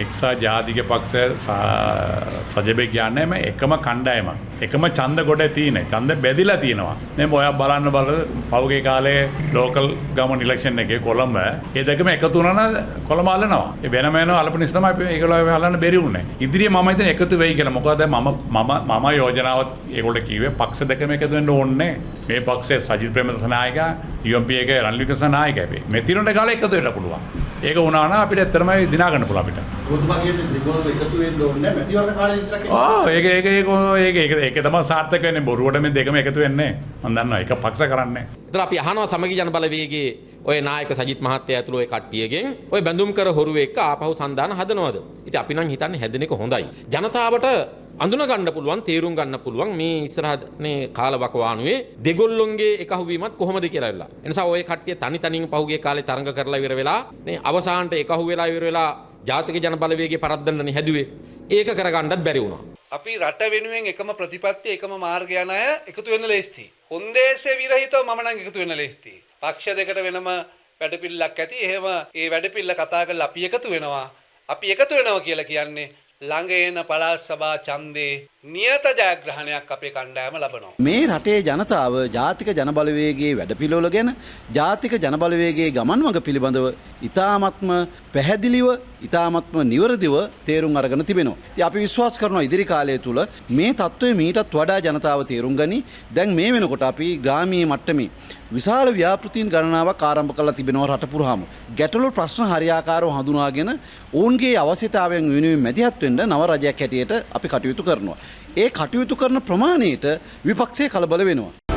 ACSA ජාතික පක්ෂ සජබේ කියන්නේ මේ එකම කණ්ඩායම. එකම ඡන්ද ගොඩ තියෙන. ඡන්ද බෙදිලා තියෙනවා. මේ ඔයා බලන්න පහුගිය කාලේ ලෝකල් ගවර්න්මන්ට් ඉලෙක්ෂන් එකේ කොළඹ ඒ දෙකම එකතු වුණා කොළඹ අල්ලනවා. ඒ වෙනම අල්පනිස් තමයි ඒගොල්ලෝ අල්ලන්න බැරි වුණේ. ඉදිරියේ මම හිතන්නේ එකතු වෙයි කියලා. මොකද මම යෝජනාවත් ඒගොල්ලෝ කිව්වේ පක්ෂ දෙකම එකතු වෙන්න ඕනේ. මේ පක්ෂයේ සජිත් ප්‍රේමදාස නායකයා UMP එකේ රනිල් වික්‍රමසිංහ නායකයා. මේ තිරණ කාලේ එකතු වෙන්න පුළුවන්. ඒක වුණා නම් අපිට ඇත්තටම දිනා ගන්න පුළුවන් අපිට. ඔබතුමා කියන්නේ ත්‍රිකෝණ එකතු වෙන්න ඕනේ නැහැ. මැතිවරණ කාලේ විතරක් ඒක තමයි සාර්ථක වෙන්නේ. බොරුවට මේ දෙකම එකතු වෙන්නේ. මම දන්නවා එක පක්ෂ කරන්නේ. ඒතර අපි අහනවා සමගි ජන බලවේගයේ ඔය නායක සජිත් මහත්තයා ඇතුළු ඔය කට්ටියගෙන් ඔය බැඳුම් කර හොරු එක්ක ආපහු සන්දාන හදනවද? ඉතින් අපි නම් හිතන්නේ හැදෙන එක හොඳයි. ජනතාවට අඳුන ගන්න පුළුවන්, තේරුම් ගන්න පුළුවන් මේ ඉස්සරහනේ කාලවකවානුවේ දෙගොල්ලොන්ගේ එකහුවීමත් කොහොමද කියලා ඉල්ලා. ඒ නිසා ඔය කට්ටිය තනි තනින් පහුගිය කාලේ තරඟ කරලා ඉවර වෙලා මේ අවසානට එකහුව වෙලා ඉවර වෙලා ජාතික ජන බලවේගයේ පරද්දන්නනේ හැදුවේ. ඒක කරගන්නත් බැරි වුණා. අපි රට වෙනුවෙන් එකම ප්‍රතිපත්තිය එකම මාර්ගය යන අය එකතු වෙන්න ලේස්ති. කොන්දේසේ විරහිතව මම නම් එකතු වෙන්න ලේස්ති. පක්ෂ දෙකට වෙනම වැඩපිළිවෙලක් ඇති. එහෙම ඒ වැඩපිළිවෙල කතා කරලා අපි එකතු වෙනවා. අපි එකතු වෙනවා කියලා කියන්නේ ළඟ එන පළාත් සභා ඡන්දේ නියත ජයග්‍රහණයක් අපේ කණ්ඩායම ලබනවා. මේ රටේ ජනතාව ජාතික ජන බලවේගයේ වැඩපිළිවෙල ගැන ජාතික ජන බලවේගයේ ගමන් මඟ පිළිබඳව ඉතාමත්ම පැහැදිලිව ඉතාමත්ම නිවැරදිව තේරුම් අරගෙන තිබෙනවා. ඉතින් අපි විශ්වාස කරනවා ඉදිරි කාලය තුල මේ තත්ත්වය මීටත් වඩා ජනතාව තේරුම් ගනි. දැන් මේ වෙනකොට අපි ග්‍රාමීය මට්ටමේ විශාල ව්‍යාපෘතීන් ගණනාවක් ආරම්භ කරලා තිබෙනවා රට පුරාම. ගැටලු ප්‍රශ්න හරියාකාරව හඳුනාගෙන ඔවුන්ගේ අවශ්‍යතාවයන් වෙනුවෙන් මැදිහත් වෙන්න නව රජයක් හැටියට අපි කටයුතු කරනවා. ඒ කටයුතු කරන ප්‍රමාණයට විපක්ෂයේ කලබල වෙනවා.